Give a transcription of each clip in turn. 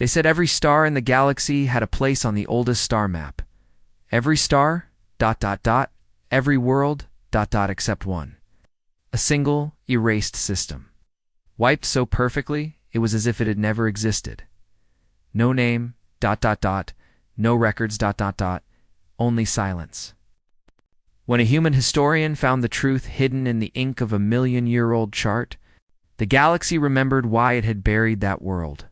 They said every star in the galaxy had a place on the oldest star map. Every star, ... every world, ... except one. A single, erased system. Wiped so perfectly, it was as if it had never existed. No name, ... no records, ... only silence. When a human historian found the truth hidden in the ink of a million-year-old chart, the galaxy remembered why it had buried that world,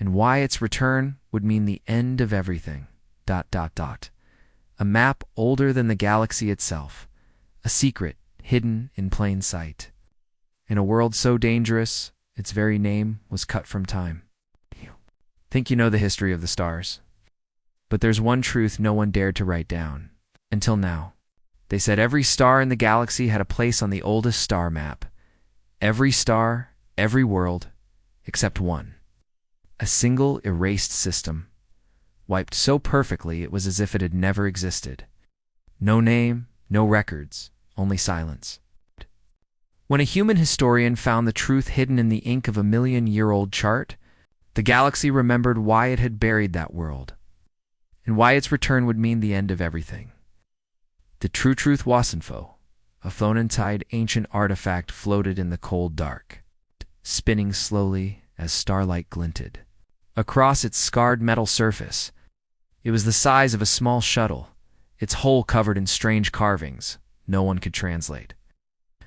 and why its return would mean the end of everything, ... A map older than the galaxy itself, a secret hidden in plain sight. In a world so dangerous, its very name was cut from time. Think you know the history of the stars. But there's one truth no one dared to write down. Until now. They said every star in the galaxy had a place on the oldest star map. Every star, every world, except one. A single erased system, wiped so perfectly it was as if it had never existed. No name, no records, only silence. When a human historian found the truth hidden in the ink of a million-year-old chart, the galaxy remembered why it had buried that world, and why its return would mean the end of everything. The true truth wasinfo, a flown-and-tied ancient artifact floated in the cold dark, spinning slowly as starlight glinted. Across its scarred metal surface, it was the size of a small shuttle, its hull covered in strange carvings no one could translate.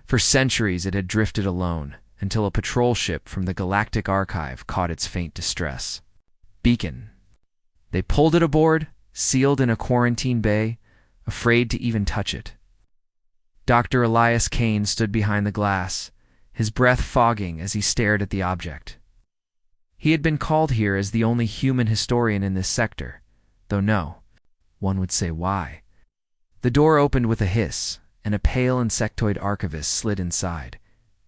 For centuries it had drifted alone, until a patrol ship from the Galactic Archive caught its faint distress. Beacon. They pulled it aboard, sealed in a quarantine bay, afraid to even touch it. Dr. Elias Kane stood behind the glass, his breath fogging as he stared at the object. He had been called here as the only human historian in this sector, though no, one would say why. The door opened with a hiss, and a pale insectoid archivist slid inside,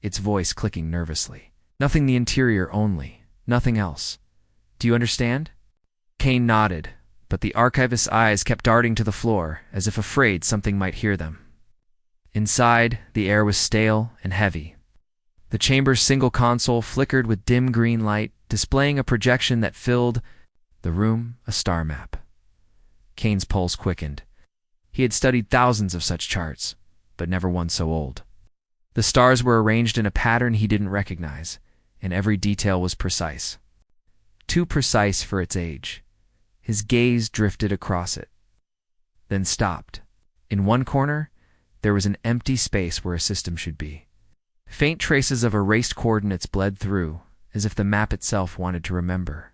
its voice clicking nervously. Nothing the interior only, nothing else. Do you understand? Kane nodded, but the archivist's eyes kept darting to the floor, as if afraid something might hear them. Inside, the air was stale and heavy. The chamber's single console flickered with dim green light, displaying a projection that filled the room a star map. Kane's pulse quickened. He had studied thousands of such charts, but never one so old. The stars were arranged in a pattern he didn't recognize, and every detail was precise. Too precise for its age. His gaze drifted across it, then stopped. In one corner, there was an empty space where a system should be. Faint traces of erased coordinates bled through, as if the map itself wanted to remember.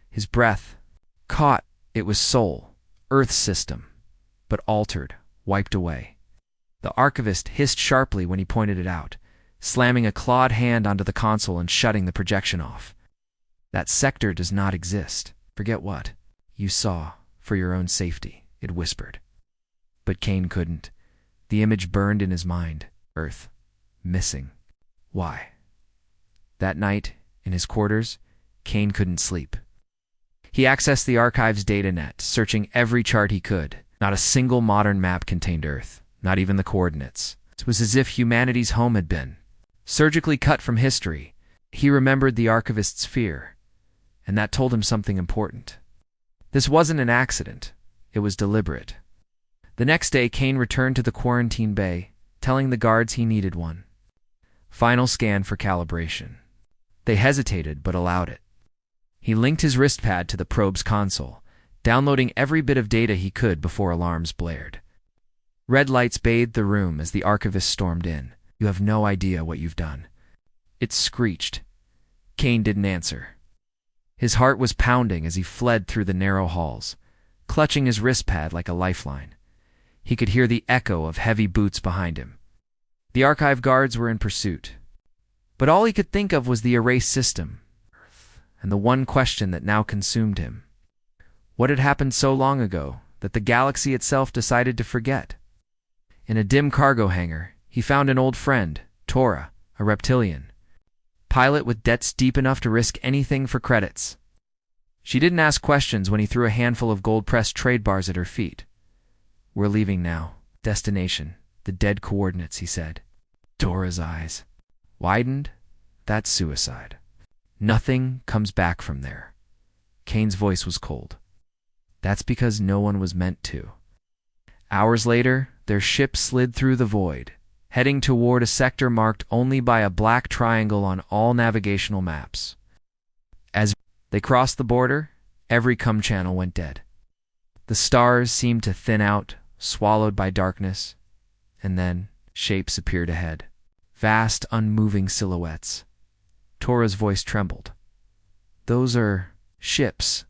His breath caught. It was Sol, Earth's system, but altered, wiped away. The archivist hissed sharply when he pointed it out, slamming a clawed hand onto the console and shutting the projection off. That sector does not exist. Forget what you saw, for your own safety, it whispered. But Kane couldn't. The image burned in his mind. Earth. Missing. Why? That night, in his quarters, Kane couldn't sleep. He accessed the archive's data net, searching every chart he could. Not a single modern map contained Earth, not even the coordinates. It was as if humanity's home had been surgically cut from history. He remembered the archivist's fear, and that told him something important. This wasn't an accident. It was deliberate. The next day, Kane returned to the quarantine bay, telling the guards he needed one. Final scan for calibration. They hesitated, but allowed it. He linked his wrist pad to the probe's console, downloading every bit of data he could before alarms blared. Red lights bathed the room as the archivist stormed in. You have no idea what you've done. It screeched. Kane didn't answer. His heart was pounding as he fled through the narrow halls, clutching his wrist pad like a lifeline. He could hear the echo of heavy boots behind him. The archive guards were in pursuit. But all he could think of was the erased system, and the one question that now consumed him. What had happened so long ago that the galaxy itself decided to forget? In a dim cargo hangar, he found an old friend, Tora, a reptilian pilot with debts deep enough to risk anything for credits. She didn't ask questions when he threw a handful of gold-pressed trade bars at her feet. We're leaving now. Destination. The dead coordinates, he said. Tora's eyes widened. That's suicide. Nothing comes back from there. Kane's voice was cold. That's because no one was meant to. Hours later, their ship slid through the void, heading toward a sector marked only by a black triangle on all navigational maps. As they crossed the border, every com channel went dead. The stars seemed to thin out, swallowed by darkness, and then shapes appeared ahead. Vast, unmoving silhouettes. Tora's voice trembled. Those are ships.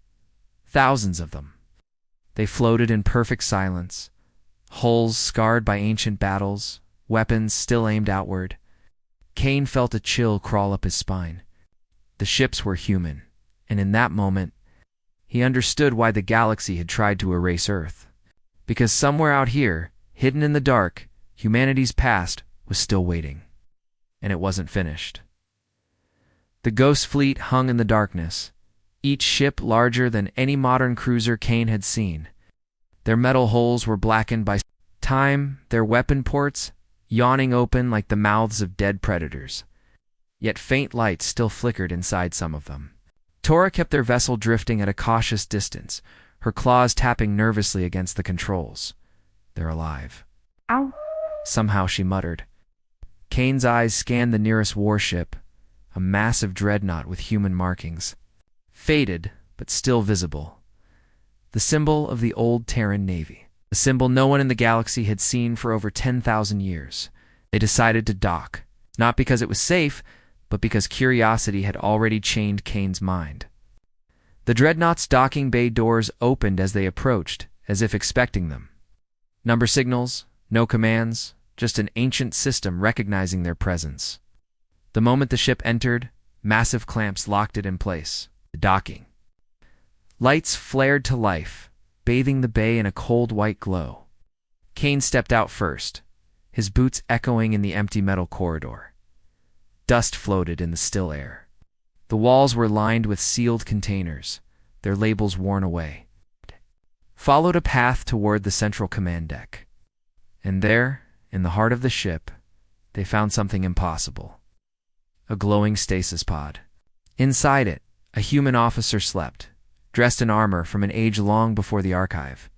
Thousands of them. They floated in perfect silence, hulls scarred by ancient battles, weapons still aimed outward. Kane felt a chill crawl up his spine. The ships were human, and in that moment, he understood why the galaxy had tried to erase Earth. Because somewhere out here, hidden in the dark, humanity's past was still waiting. And it wasn't finished. The Ghost Fleet hung in the darkness, each ship larger than any modern cruiser Kane had seen. Their metal hulls were blackened by time, their weapon ports yawning open like the mouths of dead predators. Yet faint lights still flickered inside some of them. Tora kept their vessel drifting at a cautious distance, her claws tapping nervously against the controls. They're alive. Ow. Somehow she muttered. Kane's eyes scanned the nearest warship, a massive dreadnought with human markings. Faded, but still visible. The symbol of the old Terran Navy. A symbol no one in the galaxy had seen for over 10,000 years. They decided to dock, not because it was safe, but because curiosity had already chained Kane's mind. The dreadnought's docking bay doors opened as they approached, as if expecting them. Number signals, no commands, just an ancient system recognizing their presence. The moment the ship entered, massive clamps locked it in place. The docking. Lights flared to life, bathing the bay in a cold white glow. Kane stepped out first, his boots echoing in the empty metal corridor. Dust floated in the still air. The walls were lined with sealed containers, their labels worn away. Followed a path toward the central command deck. And there, in the heart of the ship, they found something impossible. A glowing stasis pod. Inside it, a human officer slept, dressed in armor from an age long before the archive.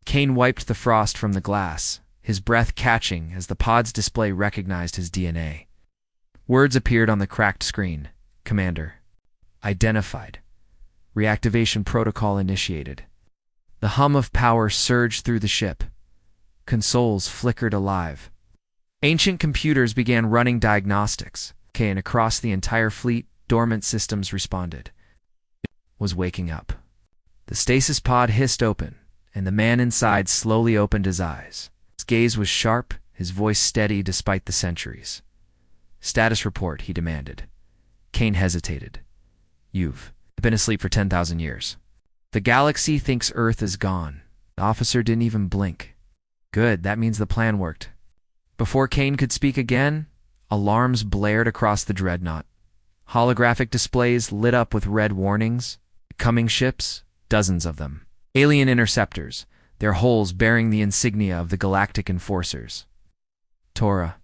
Kane wiped the frost from the glass, his breath catching as the pod's display recognized his DNA. Words appeared on the cracked screen. Commander. Identified. Reactivation protocol initiated. The hum of power surged through the ship. Consoles flickered alive. Ancient computers began running diagnostics. And across the entire fleet, dormant systems responded. It was waking up. The stasis pod hissed open, and the man inside slowly opened his eyes. His gaze was sharp, his voice steady despite the centuries. Status report, he demanded. Kane hesitated. You've been asleep for 10,000 years. The galaxy thinks Earth is gone. The officer didn't even blink. Good, that means the plan worked. Before Kane could speak again, alarms blared across the dreadnought. Holographic displays lit up with red warnings. Coming ships, dozens of them. Alien interceptors, their hulls bearing the insignia of the Galactic Enforcers. Tora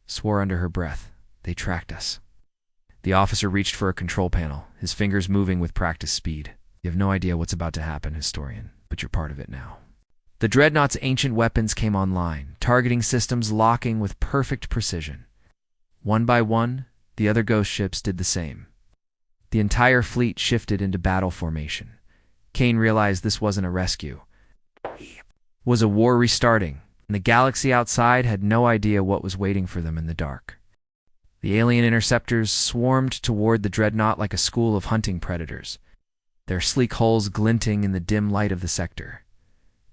swore under her breath. They tracked us. The officer reached for a control panel, his fingers moving with practiced speed. You have no idea what's about to happen, historian, but you're part of it now. The dreadnought's ancient weapons came online, targeting systems locking with perfect precision. One by one, the other ghost ships did the same. The entire fleet shifted into battle formation. Kane realized this wasn't a rescue. It was a war restarting, and the galaxy outside had no idea what was waiting for them in the dark. The alien interceptors swarmed toward the dreadnought like a school of hunting predators, their sleek hulls glinting in the dim light of the sector.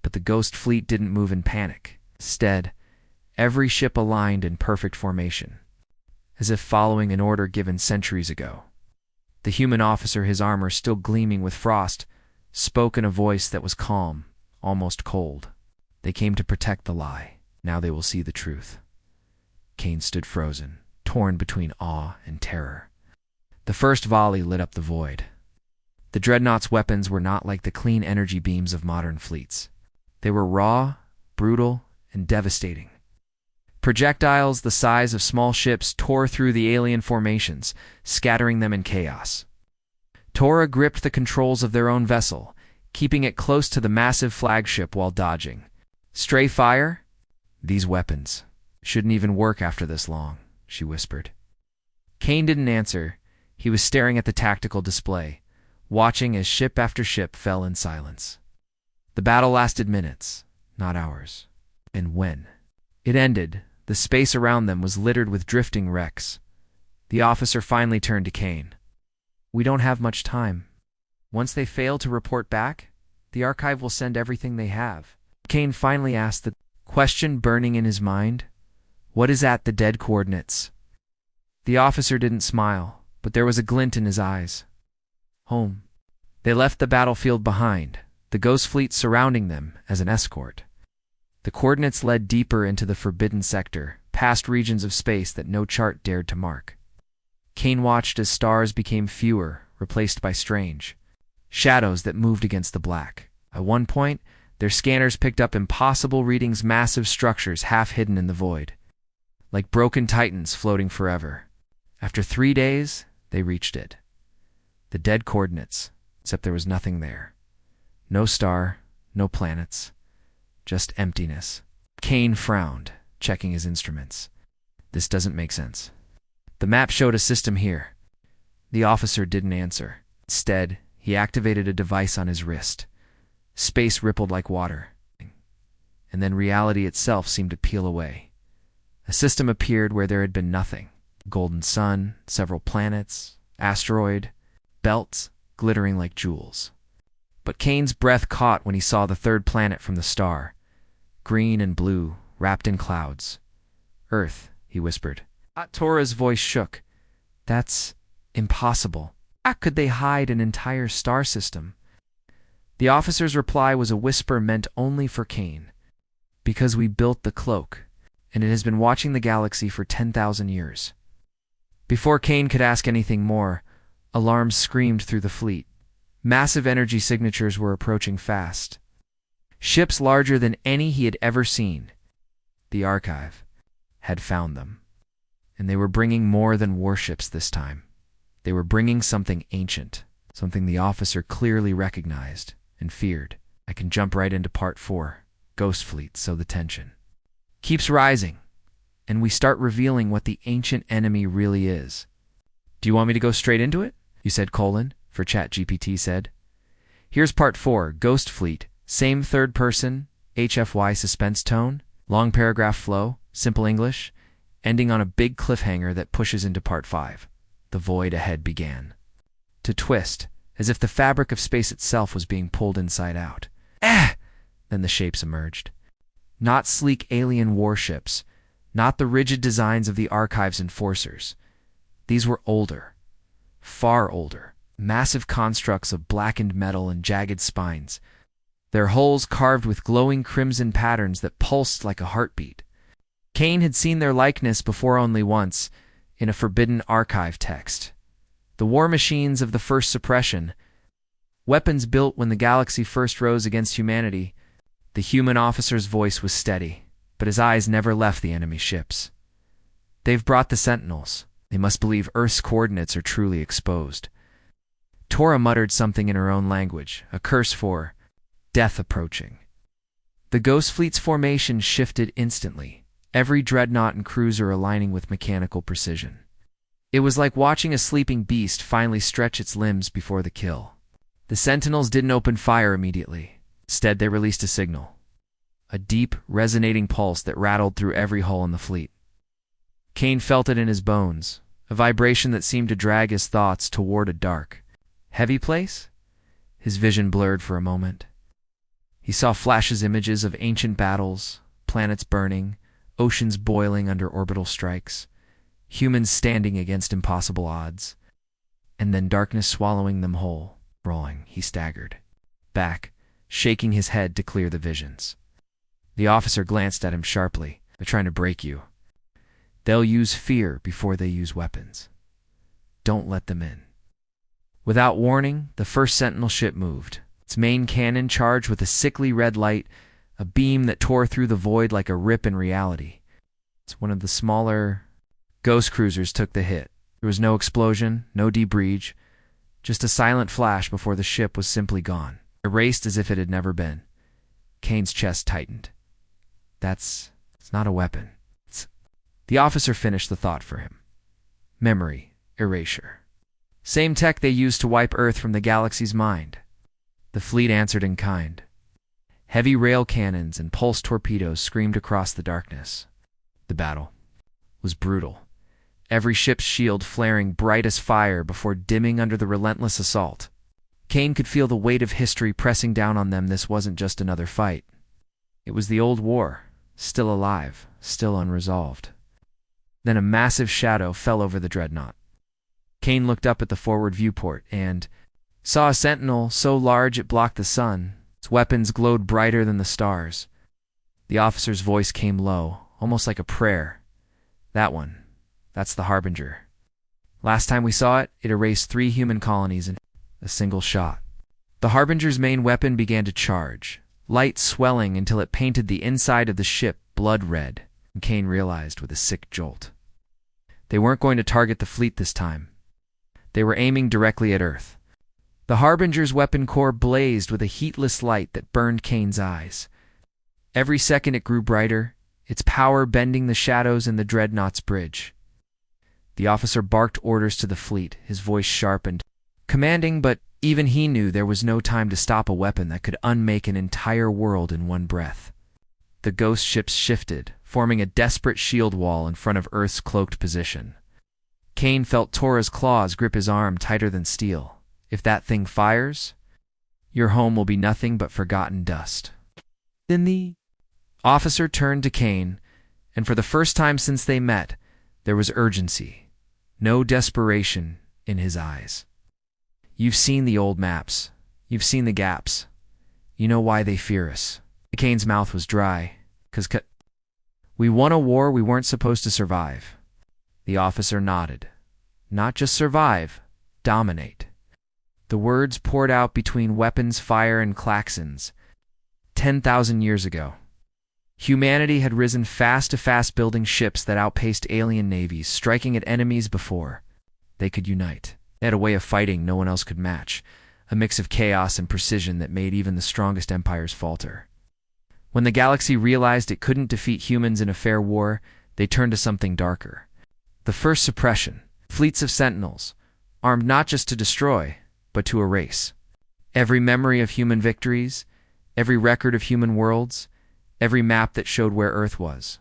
But the ghost fleet didn't move in panic. Instead, every ship aligned in perfect formation, as if following an order given centuries ago. The human officer, his armor still gleaming with frost, spoke in a voice that was calm, almost cold. They came to protect the lie. Now they will see the truth. Kane stood frozen, torn between awe and terror. The first volley lit up the void. The dreadnought's weapons were not like the clean energy beams of modern fleets. They were raw, brutal, and devastating. Projectiles the size of small ships tore through the alien formations, scattering them in chaos. Tora gripped the controls of their own vessel, keeping it close to the massive flagship while dodging. Stray fire? These weapons shouldn't even work after this long, she whispered. Kane didn't answer. He was staring at the tactical display, watching as ship after ship fell in silence. The battle lasted minutes, not hours. And when it ended, the space around them was littered with drifting wrecks. The officer finally turned to Kane. We don't have much time. Once they fail to report back, the archive will send everything they have. Kane finally asked, the question burning in his mind. What is at the dead coordinates? The officer didn't smile, but there was a glint in his eyes. Home. They left the battlefield behind, the ghost fleet surrounding them as an escort. The coordinates led deeper into the forbidden sector, past regions of space that no chart dared to mark. Kane watched as stars became fewer, replaced by strange shadows that moved against the black. At one point, their scanners picked up impossible readings, massive structures half hidden in the void, like broken titans floating forever. After 3 days, they reached it. The dead coordinates, except there was nothing there. No star, no planets, just emptiness. Kane frowned, checking his instruments. This doesn't make sense. The map showed a system here. The officer didn't answer. Instead, he activated a device on his wrist. Space rippled like water, and then reality itself seemed to peel away. A system appeared where there had been nothing. Golden sun, several planets, asteroid, belts glittering like jewels. But Kane's breath caught when he saw the third planet from the star, green and blue, wrapped in clouds. Earth, he whispered. Tora's voice shook. That's impossible. How could they hide an entire star system? The officer's reply was a whisper meant only for Kane. Because we built the cloak, and it has been watching the galaxy for 10,000 years. Before Kane could ask anything more, alarms screamed through the fleet. Massive energy signatures were approaching fast. Ships larger than any he had ever seen. The archive had found them. And they were bringing more than warships this time. They were bringing something ancient, something the officer clearly recognized and feared. I can jump right into part 4, Ghost Fleet, so the tension keeps rising, and we start revealing what the ancient enemy really is. Do you want me to go straight into it? You said, for ChatGPT said. Here's part 4, Ghost Fleet, same third person, HFY suspense tone, long paragraph flow, simple English, ending on a big cliffhanger that pushes into part 5. The void ahead began to twist, as if the fabric of space itself was being pulled inside out. Then the shapes emerged. Not sleek alien warships, not the rigid designs of the archive's enforcers. These were older, far older, massive constructs of blackened metal and jagged spines, their hulls carved with glowing crimson patterns that pulsed like a heartbeat. Kane had seen their likeness before only once, in a forbidden archive text. The war machines of the first suppression, weapons built when the galaxy first rose against humanity. The human officer's voice was steady, but his eyes never left the enemy ships. They've brought the Sentinels. They must believe Earth's coordinates are truly exposed. Tora muttered something in her own language, a curse for death approaching. The Ghost Fleet's formation shifted instantly, every dreadnought and cruiser aligning with mechanical precision. It was like watching a sleeping beast finally stretch its limbs before the kill. The Sentinels didn't open fire immediately. Instead, they released a signal. A deep, resonating pulse that rattled through every hull in the fleet. Kane felt it in his bones, a vibration that seemed to drag his thoughts toward a dark, heavy place. His vision blurred for a moment. He saw flashes, images of ancient battles, planets burning, oceans boiling under orbital strikes, humans standing against impossible odds, and then darkness swallowing them whole. Rolling, he staggered back, shaking his head to clear the visions. The officer glanced at him sharply. They're trying to break you. They'll use fear before they use weapons. Don't let them in. Without warning, the first Sentinel ship moved, its main cannon charged with a sickly red light, a beam that tore through the void like a rip in reality. It's one of the smaller ghost cruisers took the hit. There was no explosion, no debris, Just a silent flash before the ship was simply gone, erased as if it had never been. Kane's chest tightened. It's not a weapon. The officer finished the thought for him. Memory, erasure. Same tech they used to wipe Earth from the galaxy's mind. The fleet answered in kind. Heavy rail cannons and pulse torpedoes screamed across the darkness. The battle was brutal. Every ship's shield flaring bright as fire before dimming under the relentless assault. Kane could feel the weight of history pressing down on them. This wasn't just another fight. It was the old war, still alive, still unresolved. Then a massive shadow fell over the dreadnought. Kane looked up at the forward viewport and saw a sentinel so large it blocked the sun. Its weapons glowed brighter than the stars. The officer's voice came low, almost like a prayer. That one. That's the Harbinger. Last time we saw it, it erased 3 human colonies in a single shot. The Harbinger's main weapon began to charge, light swelling until it painted the inside of the ship blood red, and Kane realized with a sick jolt. They weren't going to target the fleet this time. They were aiming directly at Earth. The Harbinger's weapon core blazed with a heatless light that burned Kane's eyes. Every second it grew brighter, its power bending the shadows in the dreadnought's bridge. The officer barked orders to the fleet, his voice sharpened, commanding, but even he knew there was no time to stop a weapon that could unmake an entire world in one breath. The ghost ships shifted, forming a desperate shield wall in front of Earth's cloaked position. Kane felt Tora's claws grip his arm tighter than steel. If that thing fires, your home will be nothing but forgotten dust. Then the officer turned to Kane, and for the first time since they met, there was urgency. No desperation in his eyes. You've seen the old maps. You've seen the gaps. You know why they fear us. Kane's mouth was dry. 'Cause we won a war we weren't supposed to survive. The officer nodded. Not just survive, dominate. The words poured out between weapons fire and klaxons. 10,000 years ago, humanity had risen fast to fast building ships that outpaced alien navies, striking at enemies before they could unite. They had a way of fighting no one else could match, a mix of chaos and precision that made even the strongest empires falter. When the galaxy realized it couldn't defeat humans in a fair war, they turned to something darker. The first suppression, fleets of sentinels, armed not just to destroy, but to erase. Every memory of human victories, every record of human worlds, every map that showed where Earth was.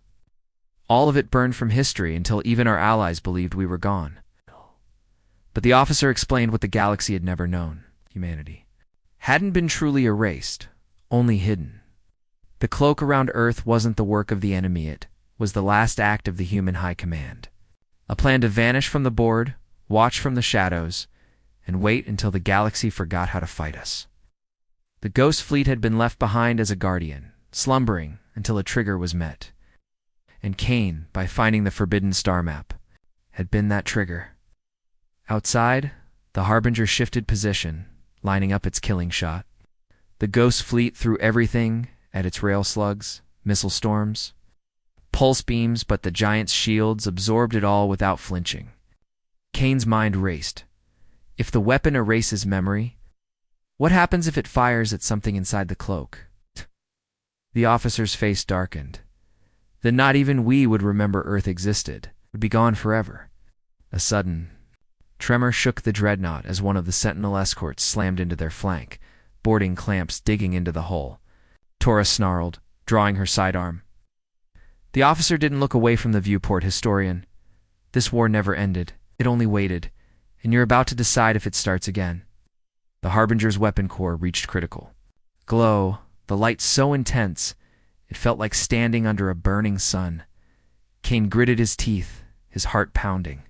All of it burned from history until even our allies believed we were gone. But the officer explained what the galaxy had never known. Humanity hadn't been truly erased, only hidden. The cloak around Earth wasn't the work of the enemy, it was the last act of the human high command. A plan to vanish from the board, watch from the shadows, and wait until the galaxy forgot how to fight us. The Ghost Fleet had been left behind as a guardian, slumbering until a trigger was met. And Kane, by finding the Forbidden Star map, had been that trigger. Outside, the Harbinger shifted position, lining up its killing shot. The Ghost Fleet threw everything at its rail slugs, missile storms, pulse beams, but the giant's shields absorbed it all without flinching. Kane's mind raced. If the weapon erases memory, what happens if it fires at something inside the cloak? The officer's face darkened. Then not even we would remember Earth existed, would be gone forever. A sudden tremor shook the dreadnought as one of the Sentinel escorts slammed into their flank, boarding clamps digging into the hull. Tora snarled, drawing her sidearm. The officer didn't look away from the viewport historian. This war never ended. It only waited, and you're about to decide if it starts again. The Harbinger's weapon core reached critical. Glow, the light so intense, it felt like standing under a burning sun. Kane gritted his teeth, his heart pounding.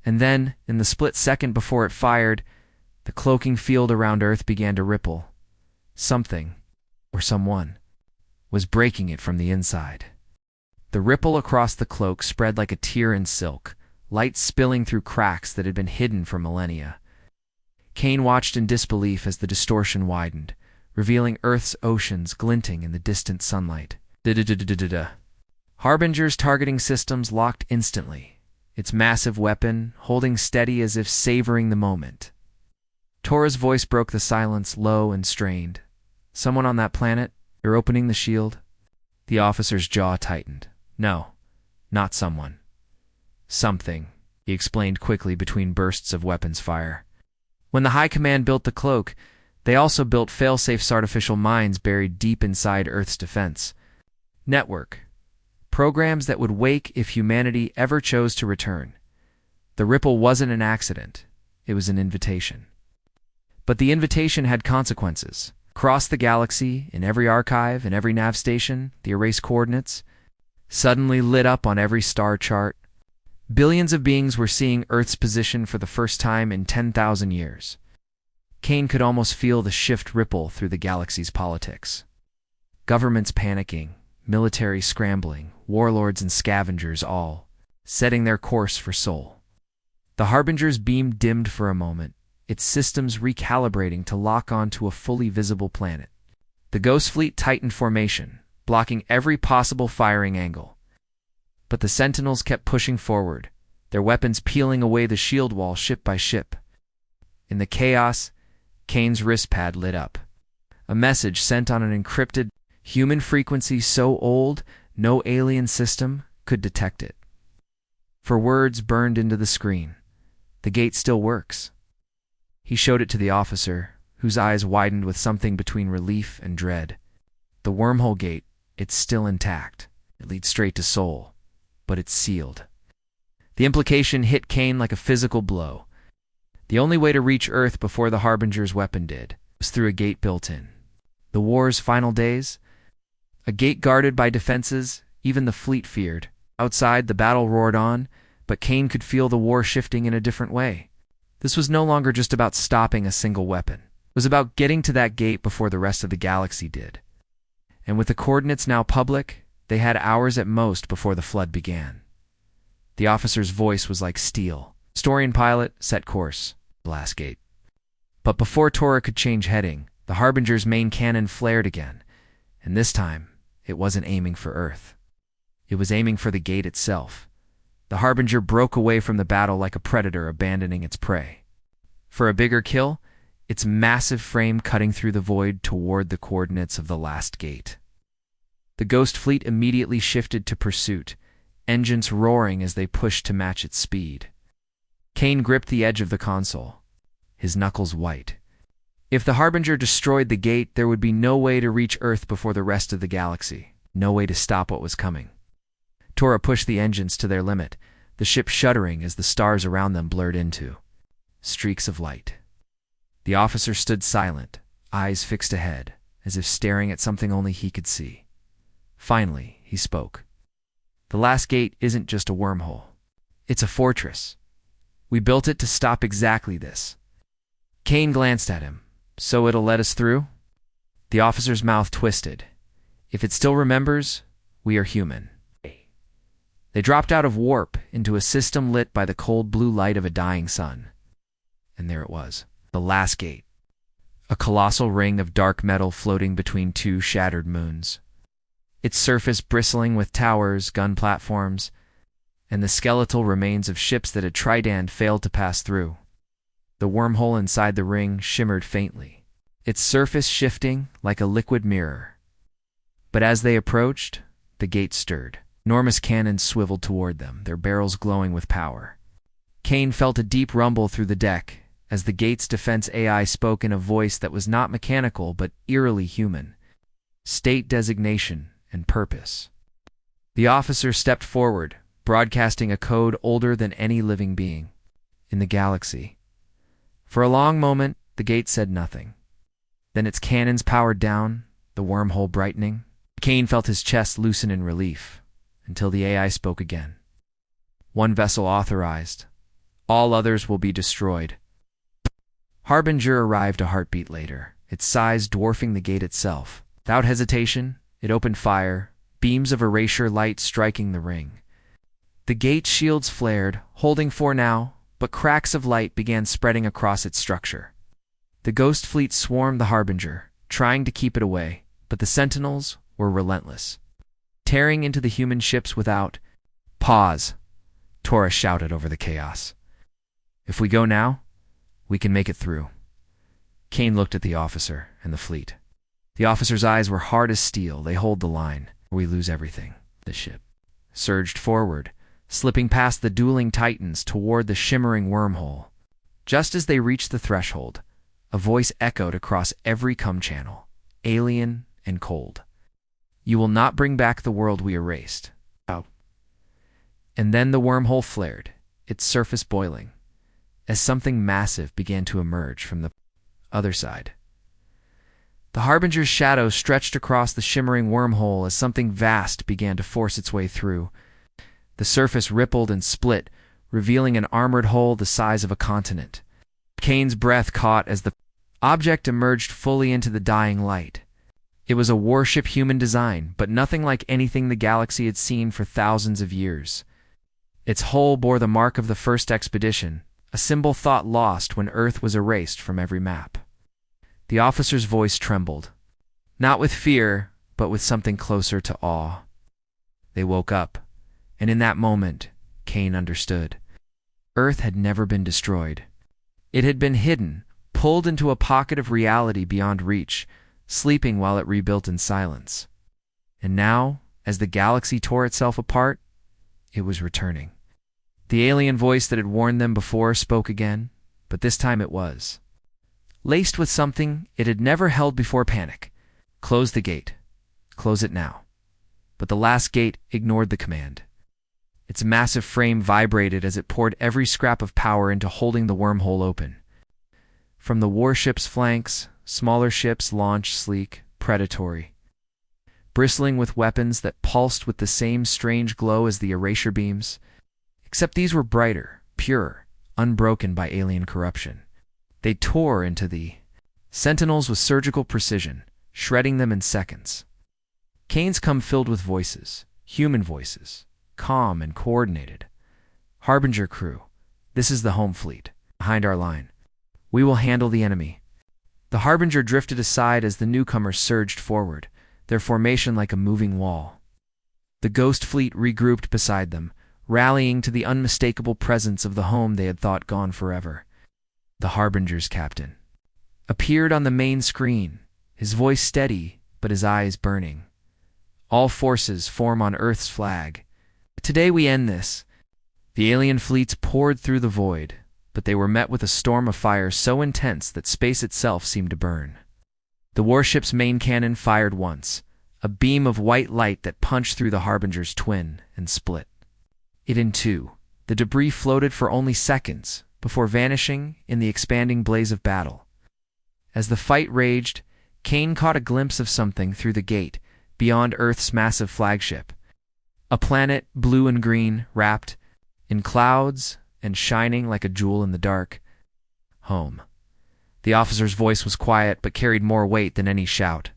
And then, in the split second before it fired, the cloaking field around Earth began to ripple. Something, or someone, was breaking it from the inside. The ripple across the cloak spread like a tear in silk, light spilling through cracks that had been hidden for millennia. Kane watched in disbelief as the distortion widened, revealing Earth's oceans glinting in the distant sunlight. Da-da-da-da-da-da. Harbinger's targeting systems locked instantly, its massive weapon holding steady as if savoring the moment. Tora's voice broke the silence, low and strained. "Someone on that planet? You're opening the shield?" The officer's jaw tightened. "No, not someone. Something," he explained quickly between bursts of weapons fire. "When the High Command built the cloak, they also built fail-safe artificial minds buried deep inside Earth's defense network. Programs that would wake if humanity ever chose to return. The ripple wasn't an accident. It was an invitation. But the invitation had consequences. Across the galaxy, in every archive, in every nav station, the erased coordinates suddenly lit up on every star chart. Billions of beings were seeing Earth's position for the first time in 10,000 years. Kane could almost feel the shift ripple through the galaxy's politics. Governments panicking, military scrambling, warlords and scavengers all setting their course for Sol. The Harbinger's beam dimmed for a moment, its systems recalibrating to lock onto a fully visible planet. The Ghost Fleet tightened formation, blocking every possible firing angle. But the Sentinels kept pushing forward, their weapons peeling away the shield wall ship by ship. In the chaos, Kane's wrist pad lit up. A message sent on an encrypted human frequency so old no alien system could detect it. For words burned into the screen. "The gate still works." He showed it to the officer, whose eyes widened with something between relief and dread. "The wormhole gate, it's still intact. It leads straight to Sol, but it's sealed." The implication hit Kane like a physical blow. The only way to reach Earth before the Harbinger's weapon did was through a gate built in. The war's final days? A gate guarded by defenses even the fleet feared. Outside, the battle roared on, but Kane could feel the war shifting in a different way. This was no longer just about stopping a single weapon. It was about getting to that gate before the rest of the galaxy did. And with the coordinates now public, they had hours at most before the flood began. The officer's voice was like steel. "Historian pilot, set course. Blast gate." But before Tora could change heading, the Harbinger's main cannon flared again, and this time, it wasn't aiming for Earth. It was aiming for the gate itself. The Harbinger broke away from the battle like a predator abandoning its prey. For a bigger kill, its massive frame cutting through the void toward the coordinates of the last gate. The Ghost Fleet immediately shifted to pursuit, engines roaring as they pushed to match its speed. Kane gripped the edge of the console, his knuckles white. If the Harbinger destroyed the gate, there would be no way to reach Earth before the rest of the galaxy, no way to stop what was coming. Tora pushed the engines to their limit, the ship shuddering as the stars around them blurred into streaks of light. The officer stood silent, eyes fixed ahead, as if staring at something only he could see. Finally, he spoke. "The last gate isn't just a wormhole. It's a fortress. We built it to stop exactly this." Kane glanced at him. "So it'll let us through?" The officer's mouth twisted. "If it still remembers, we are human." They dropped out of warp into a system lit by the cold blue light of a dying sun. And there it was, the last gate. A colossal ring of dark metal floating between two shattered moons. Its surface bristling with towers, gun platforms, and the skeletal remains of ships that had Tridand failed to pass through. The wormhole inside the ring shimmered faintly, its surface shifting like a liquid mirror. But as they approached, the gate stirred. Enormous cannons swiveled toward them, their barrels glowing with power. Kane felt a deep rumble through the deck as the gate's defense AI spoke in a voice that was not mechanical but eerily human. State designation and purpose. The officer stepped forward, broadcasting a code older than any living being in the galaxy. For a long moment, the gate said nothing. Then its cannons powered down, the wormhole brightening. Kane felt his chest loosen in relief, until the AI spoke again. "One vessel authorized. All others will be destroyed." Harbinger arrived a heartbeat later, its size dwarfing the gate itself. Without hesitation, it opened fire, beams of erasure light striking the ring. The gate's shields flared, holding for now, but cracks of light began spreading across its structure. The Ghost Fleet swarmed the Harbinger, trying to keep it away, but the Sentinels were relentless. Tearing into the human ships without pause, Tora shouted over the chaos. "If we go now, we can make it through. Kane looked at the officer and the fleet. The officer's eyes were hard as steel. They hold the line, or we lose everything. The ship surged forward, slipping past the dueling titans toward the shimmering wormhole. Just as they reached the threshold, a voice echoed across every com channel, alien and cold. "You will not bring back the world we erased." Oh. And then the wormhole flared, its surface boiling, as something massive began to emerge from the other side. The Harbinger's shadow stretched across the shimmering wormhole as something vast began to force its way through. The surface rippled and split, revealing an armored hull the size of a continent. Kane's breath caught as the object emerged fully into the dying light. It was a warship human design, but nothing like anything the galaxy had seen for thousands of years. Its hull bore the mark of the first expedition, a symbol thought lost when Earth was erased from every map. The officer's voice trembled, not with fear, but with something closer to awe. They woke up, and in that moment, Kane understood. Earth had never been destroyed. It had been hidden, pulled into a pocket of reality beyond reach, sleeping while it rebuilt in silence. And now, as the galaxy tore itself apart, it was returning. The alien voice that had warned them before spoke again, but this time it was laced with something it had never held before: panic. "Close the gate. Close it now." But the last gate ignored the command. Its massive frame vibrated as it poured every scrap of power into holding the wormhole open. From the warship's flanks, smaller ships launched, sleek, predatory, bristling with weapons that pulsed with the same strange glow as the erasure beams, except these were brighter, purer, unbroken by alien corruption. They tore into the sentinels with surgical precision, shredding them in seconds. Kane's come filled with voices, human voices, calm and coordinated. "Harbinger crew, this is the home fleet, behind our line. We will handle the enemy." The Harbinger drifted aside as the newcomers surged forward, their formation like a moving wall. The ghost fleet regrouped beside them, rallying to the unmistakable presence of the home they had thought gone forever. The Harbinger's captain appeared on the main screen, his voice steady but his eyes burning. "All forces form on Earth's flag. Today we end this." The alien fleets poured through the void, but they were met with a storm of fire so intense that space itself seemed to burn. The warship's main cannon fired once, a beam of white light that punched through the Harbinger's twin and split it in two. The debris floated for only seconds before vanishing in the expanding blaze of battle. As the fight raged, Kane caught a glimpse of something through the gate beyond Earth's massive flagship. A planet, blue and green, wrapped in clouds and shining like a jewel in the dark. Home. The officer's voice was quiet but carried more weight than any shout.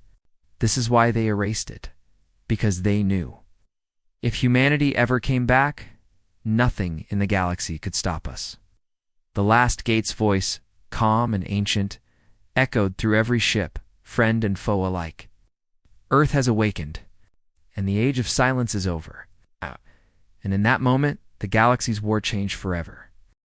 This is why they erased it. Because they knew. If humanity ever came back, nothing in the galaxy could stop us. The last gate's voice, calm and ancient, echoed through every ship, friend and foe alike. Earth has awakened, and the age of silence is over. And in that moment, the galaxy's war changed forever.